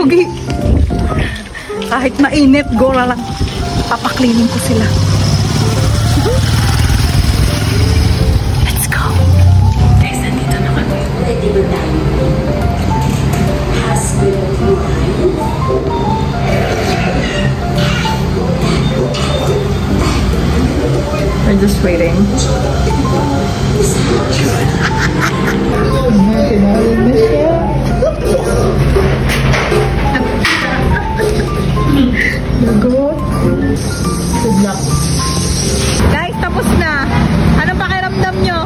pogi. Kahit mainit, go lang. Papaklining ko sila. Let's go. Guys, nandito na kami. We're just waiting. Good luck. Guys, tapos na. Anong pakiramdam nyo?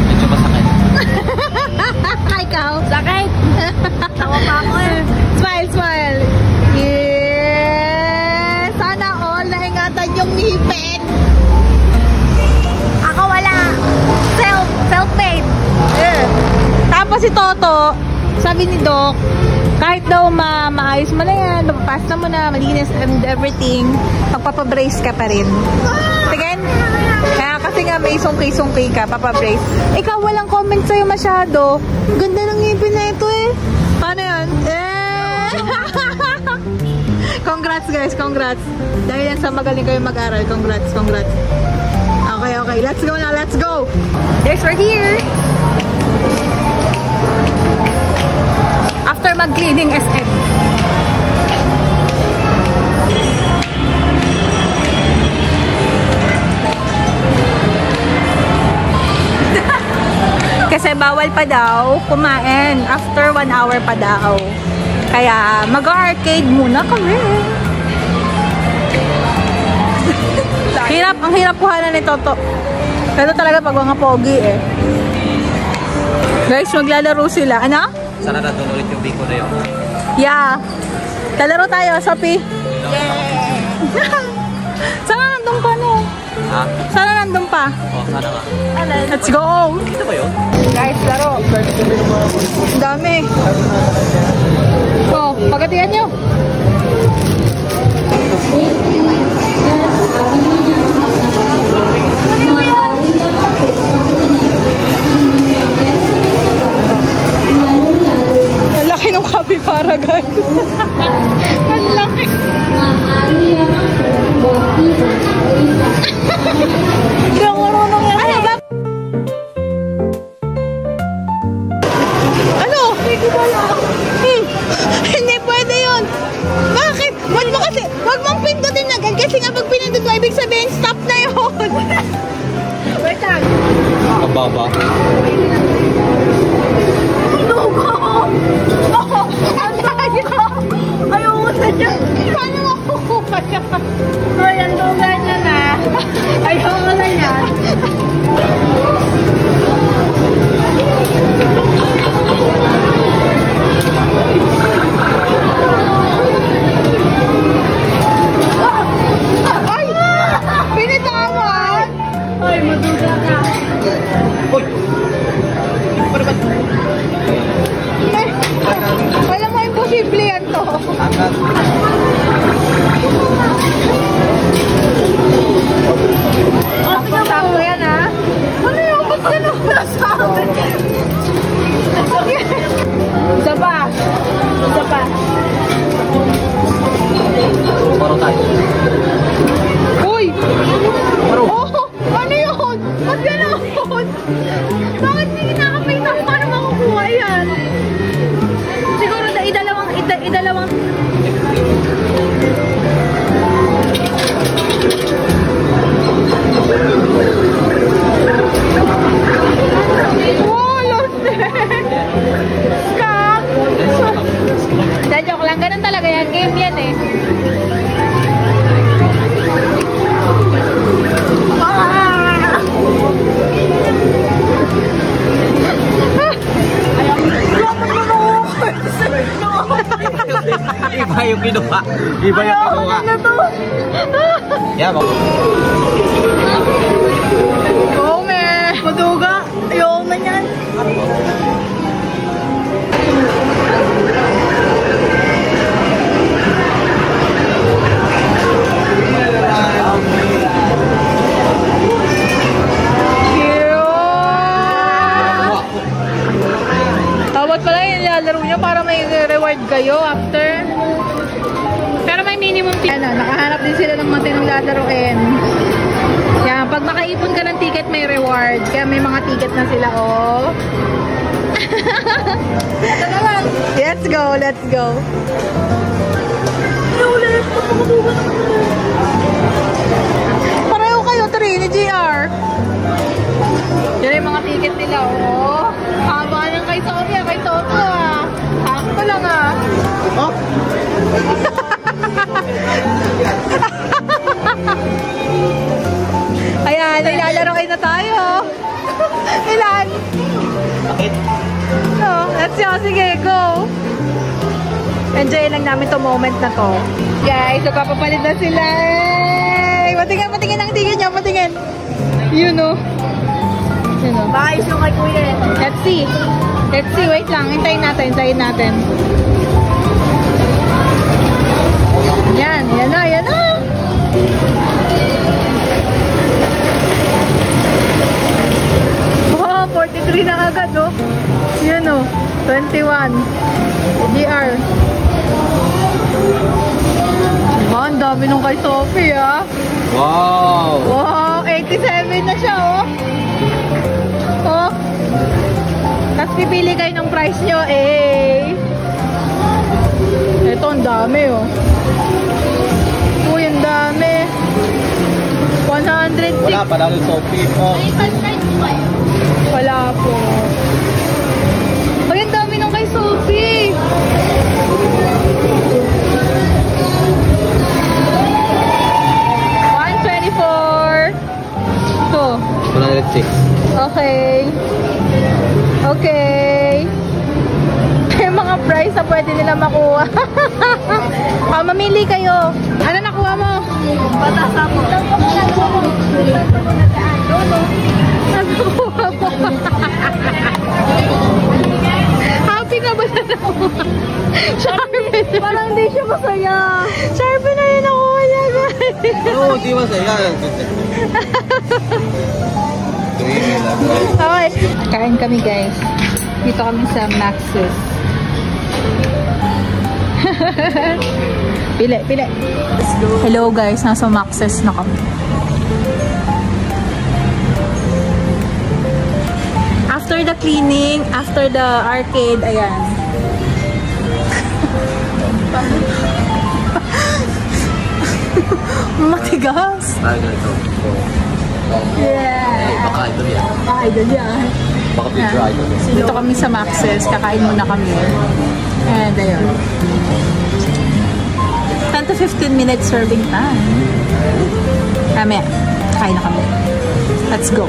Medyo masakit. Ikaw? Sakit. Tawa pa ako eh. Smile, smile. Yeah! Sana all naingatan yung ngipin. Ako wala. Self-made. Yeah. Tapos si Toto, sabi ni Doc, kahit daw maayos mo na yan, mapapasta mo na, malinis and everything, magpapabrace ka pa rin. Tingin? Kaya kasi nga may sungki-sungki ka, papabrace. Ikaw, walang comment sa'yo masyado. Ganda ng ngipin na ito eh. Paano yan? Eh! Congrats guys, congrats. Dahil yan sa magaling kayo mag-aral. Congrats, congrats. Okay, okay. Let's go na, let's go. Guys, we're here. After mag-cleaning SM. Kasi bawal pa daw kumain after 1 hour pa daw. Kaya mag-arcade muna kami. Ang hirap kuhanan ni Toto. Pero talaga pag mga pogi eh. Guys, maglalaro sila. Ano? Sana natin ulit yung biko na yun. Yeah. Kalaro tayo, Sophie. Yeah. Sana nandun pa, no? Ha? Sana nandun pa. Oh, sana nga. Let's go! Dito ba yun? Guys, laro. Ang dami. Oh, pagatian nyo. Ang laki ng kapibara, guys. Ang laki. Hindi ako marunong yan. Ano ba? Ano? Hindi pwede yun. Bakit? Wag mong pindutin na agad kasi nga pag pinindot mo, ibig sabihin stop na yun. Wait lang. Kababa. Lugo! Oh, ang layo! Ayoko na dyan. Paano makukuha siya? Ay, ang lugan niya na. Ayoko na yan. Ay! Pinitawan! Ay, maduga ka. Uy! Wala mo imposible yan to. Angkat. Sakto yan ha. Ano yung ba't ka na sa akin? Isa pa. Isa pa. Paro tayo. Uy! Paro. Oh! Ano yun? Ba't gano'n? Bakit hindi kinakapitang? Paano makukuha yan? Siguro idalawang oh, lost it! Skak! Joke lang, ganun talaga yan. Game yan eh. Iba yung kinuha. Iba yung kinuha. Ano to? Yan, bako. Kome! Maduga! Ayaw na yan! Tawad pala yung lalaro nyo para may reward kayo after. minimum ticket. Ano, nakahanap din sila ng matinong lalaroin. Yan, pag makaipon ka ng ticket, may reward. Kaya may mga ticket na sila, oh. Let's go, let's go. Pareho kayo, Tri, ni GR. Yan yung mga ticket nila, oh. Haba ng kay Sophia, kay Toto, ah. Sakto lang, ah. Oh? Ayan, nilalaroin na tayo. Ilan? Bakit? So, let's go. Sige, go. Enjoy lang namin to moment na to. Guys, papapalit na sila. Hey! Patingin ang tingin niya. Patingin. Yun, oh. Yun, oh. Maayos yung kay Kuya. Let's see. Let's see. Wait lang. Hintayin natin. Yan. Yan na. Yan na. Oh, 43 na agad, oh. Yan, oh. 21. GR. Oh, ang dami nung kay Sophie, ah. Wow! Wow, 87 na siya, oh. Oh. Tapos pipili kayo ng price nyo, eh. Ito, ang dami, oh. Uy, ang dami. 106. Wala pa dahil Sophie. Oh. Wala po. Uy, ang dami nung kay Sophie. Ito. 106. Okay. Okay. May mga price na pwede nila makuha. Mamili kayo. Ano nakuha mo? Patasa mo. Nakuha mo. Happy na ba na nakuha? Sharpen. Parang hindi siya masaya. Sharpen na yun nakuha niya, guys. Oo, di ba sa'yo? Okay. Kain kami, guys. Dito kami sa Max's. Pili. Hello, guys. Nasa Max's na kami. After the cleaning, after the arcade, ayan. Matigas. Yeah. Baka ito yan. Idol yan. Baka future idol yan. Dito kami sa Max's. Kakain muna kami. And ayun. 10 to 15 minutes serving time. Kami. Kain na kami. Let's go.